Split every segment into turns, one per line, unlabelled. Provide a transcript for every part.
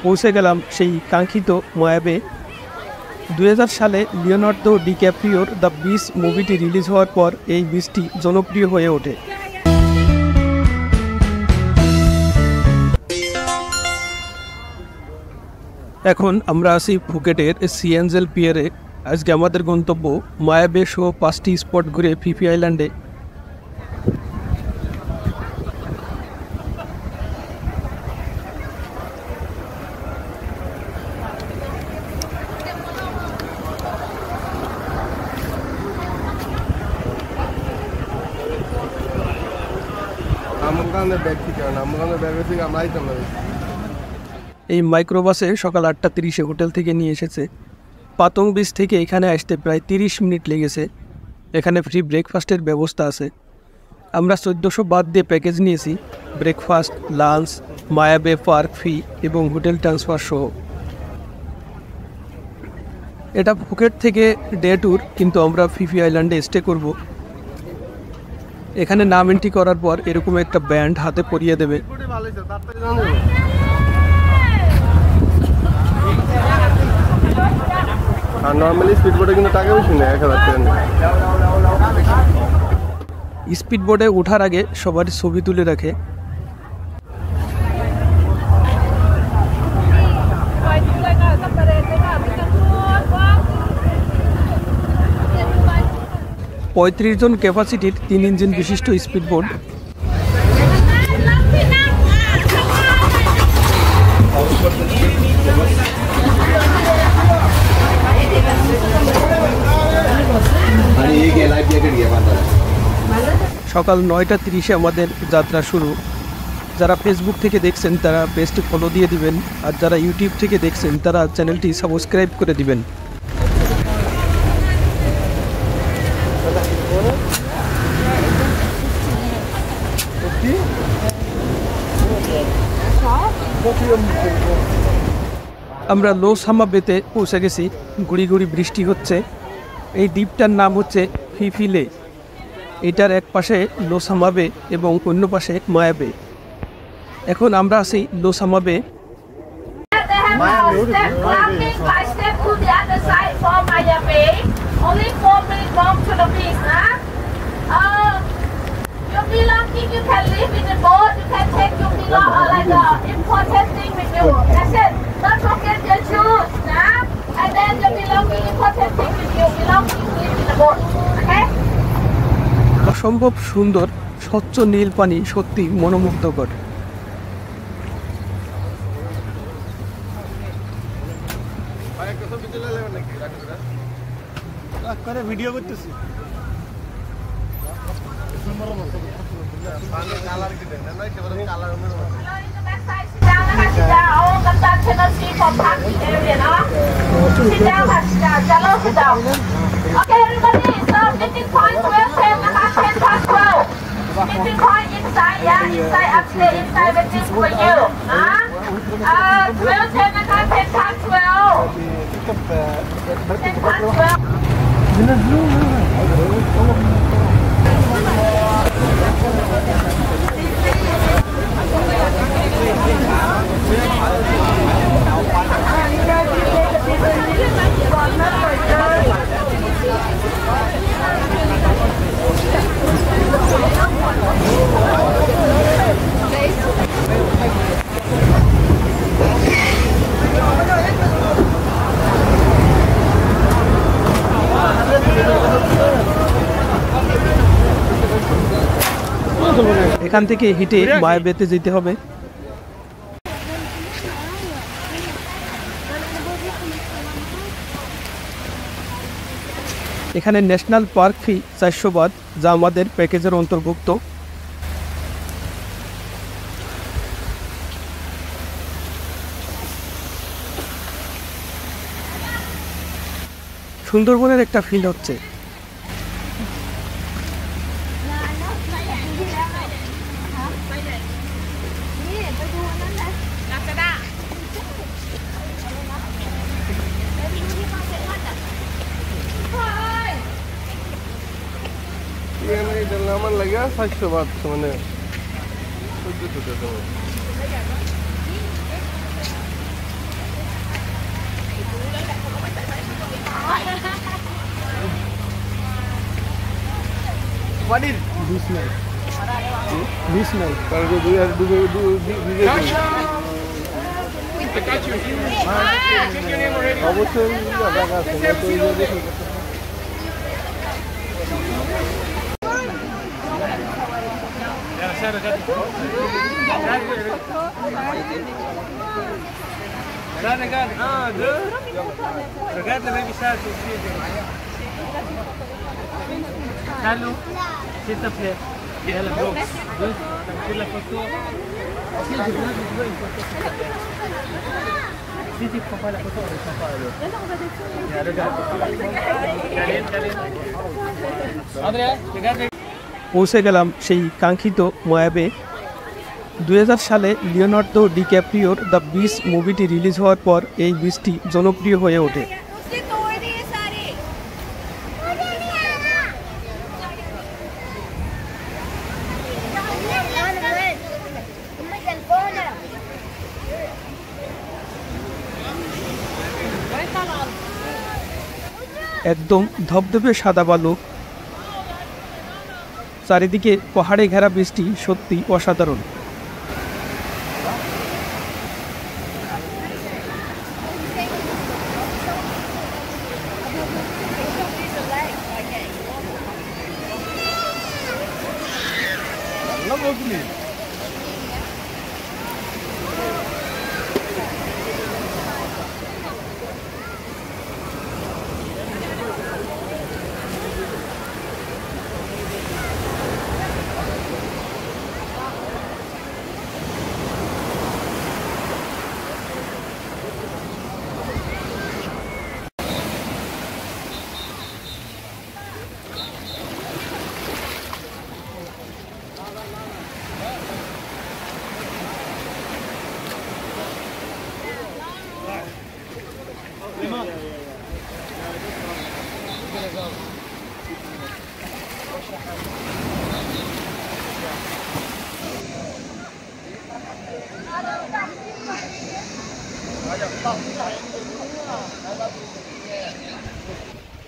পৌঁছে গেলাম সেই কাঙ্ক্ষিত মায়াবে। 2000 সালে লিওনার্দো ডিক্যাপ্রিওর দ্য বিচ মুভিটি রিলিজ হওয়ার পর এই বিচটি জনপ্রিয় হয়ে ওঠে। এখন আমরা আছি ফুকেটের সি অ্যাঞ্জেল পিয়ারে। আজকে আমাদের গন্তব্য মায়াবে সহ 5টি স্পট ঘুরে ফিফি আইল্যান্ডে। এই মাইক্রোবাসে সকাল 8:30 হোটেল থেকে নিয়ে এসেছে। পাতং বিচ থেকে এখানে আসতে প্রায় 30 মিনিট লেগেছে। এখানে ফ্রি ব্রেকফাস্টের ব্যবস্থা আছে। আমরা 1400 বাদ দিয়ে প্যাকেজ নিয়েছি, ব্রেকফাস্ট, লাঞ্চ, মায়াবে পার্ক ফি এবং হোটেল ট্রান্সফার সহ। এটা ফুকেট থেকে ডে ট্যুর, কিন্তু আমরা ফিফি আইল্যান্ডে স্টে করব। এখানে নাম এন্ট্রি করার পর এরকম একটা ব্যান্ড হাতে পরিয়ে দেবে।
আর নরমালি স্পিডবোটে কিন্তু টাকা বেশি নেয় 1000 টাকা।
স্পিডবোটে ওঠার আগে সবার ছবি তুলে রাখে। পঁয়ত্রিশ জন ক্যাপাসিটির 3 ইঞ্জিন বিশিষ্ট স্পিডবোট। সকাল 9:30 আমাদের যাত্রা শুরু। যারা ফেসবুক থেকে দেখছেন তারা পেজটি ফলো দিয়ে দিবেন, আর যারা ইউটিউব থেকে দেখছেন তারা চ্যানেলটি সাবস্ক্রাইব করে দিবেন। আমরা লোস হামা বেতে পৌঁছে গেছি। গুড়ি গুড়ি বৃষ্টি হচ্ছে। এই দ্বীপটার নাম হচ্ছে ফিফি লে। এটার এক পাশে লোস হামা বে এবং অন্য পাশে মায়াবে। এখন আমরা আছি লোস হামা বে। অসম্ভব সুন্দর স্বচ্ছ নীল পানি, সত্যি মনোমুগ্ধকর। ভিডিও করতেছি।
Okay, everybody, so meeting point 12, 10:12. Meeting point inside, yeah, inside, upstairs, inside, waiting for you. 12, 10:12. 10:12.
এখান থেকে হেঁটে মায়াবেতে যেতে হবে। এখানে ন্যাশনাল পার্ক ফি 400 বাদ, যা আমাদের প্যাকেজের অন্তর্ভুক্ত। সুন্দরবনের একটা ফিল হচ্ছে।
আমার লাগে 400 বাদ, মানে
20 নাই 20 নাই
কারণ কি 2000 অবশ্যই জায়গা আছে তো এই যে দেখুন
Hallo, c'est appelé. Il y a la box. C'est la photo. Si je veux une photo. Si tu ne prends pas la photo, on ne prend pas alors. Regarde. Andrea, regarde.
পৌঁছে গেলাম সেই কাঙ্ক্ষিত মোয়াবে। 2000 সালে Leonardo ডিক্যাপ্রিওর the beach মুভিটি release হওয়ার পর এই বিচটি জনপ্রিয় হয়ে ওঠে।
उसने तोड़ दिए सारे
একদম ধবধবে সাদা বালু, চারিদিকে পাহাড়ে ঘেরা বৃষ্টি সত্যি অসাধারণ।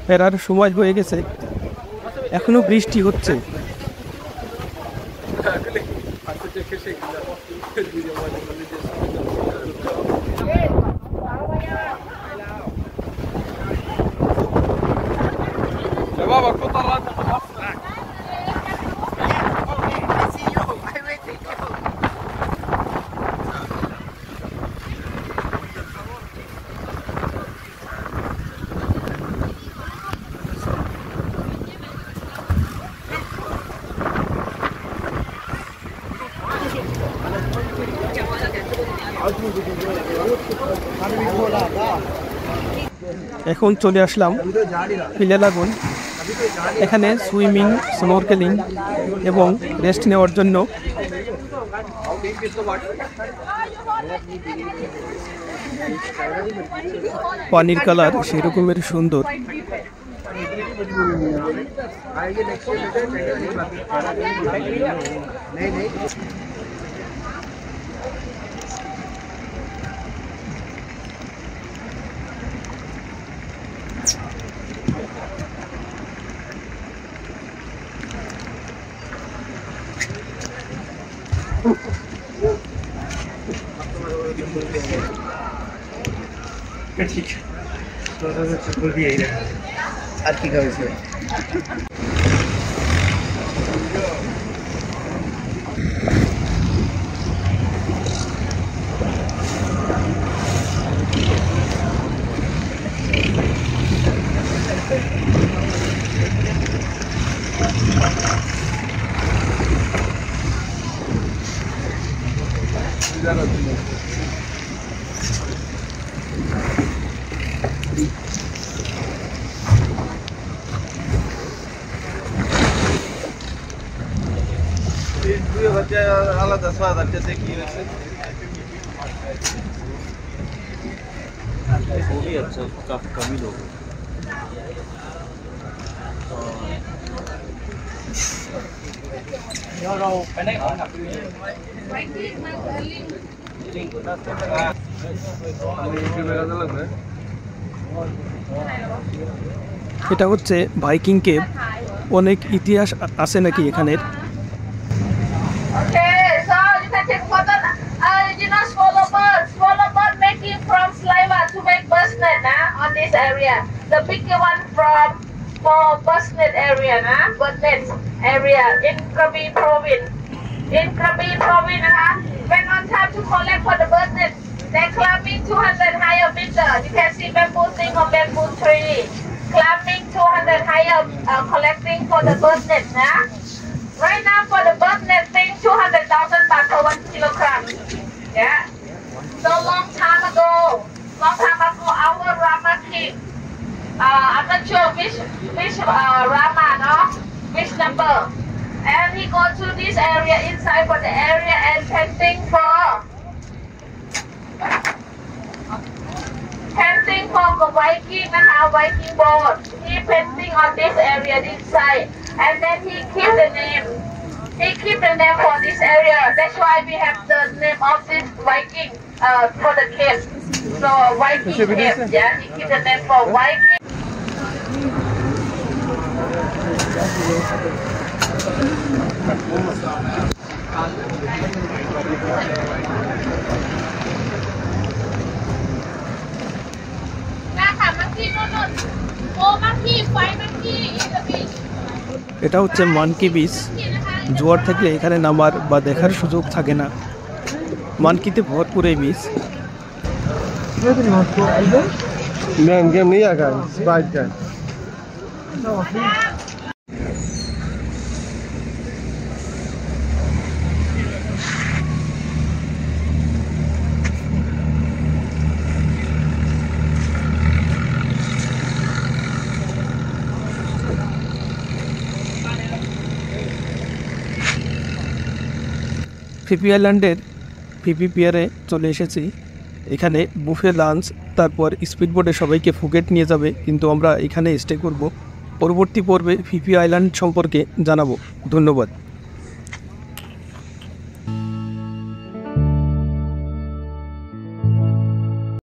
ফেরার সময় হয়ে গেছে, এখনো বৃষ্টি হচ্ছে। এখন চলে আসলাম ফিলে লাগুন। এখানে সুইমিং, স্নোরকেলিং এবং রেস্ট নেওয়ার জন্য পানির কালার সেরকমের সুন্দর।
আর কি খাওয়াইছে?
আলাদা স্বাদ আছে দেখি হয়েছে
वो भी अच्छा काफी कम ही लोग
এটা হচ্ছে ভাইকিং কেভ। অনেক ইতিহাস আছে নাকি এখানের।
Okay, so you can take photo. You know swallow bird making from saliva to make bus net on this area. The bigger one for bus net area, bus net area in Krabi province. In Krabi province, when on time to collect for the bus net, they're climbing 200 higher meter. You can see bamboo thing or bamboo tree. Climbing 200 higher, collecting for the bus net, Right now for the bird net thing, 200,000 baht per 1 kilogram. Yeah. So long time ago, our Rama king, I'm not sure which Rama, no? Which number. And he go to this area, inside for the area and painting for the Viking and our Viking boat. He painting on this area, this side. And then he keep the name. He keep the name for this area. That's why we have the name of this Viking for the cave. So Viking cave, yeah. He keep the name for Viking.
এটা হচ্ছে monkey beach. জোয়ার থাকলে এখানে নামার বা দেখার সুযোগ থাকে না। মানকিতে ভরপুর এই beach.
Man, game ni ya kan, sprite kan.
Phi Phi আইল্যান্ডের ফিফি পিয়ারে চলে এসেছি। এখানে বুফে লাঞ্চ, তারপর স্পিডবোটে সবাইকে ফুকেট নিয়ে যাবে, কিন্তু আমরা এখানে স্টে করব। পরবর্তী পর্বে ফিফি আইল্যান্ড সম্পর্কে জানাবো। ধন্যবাদ।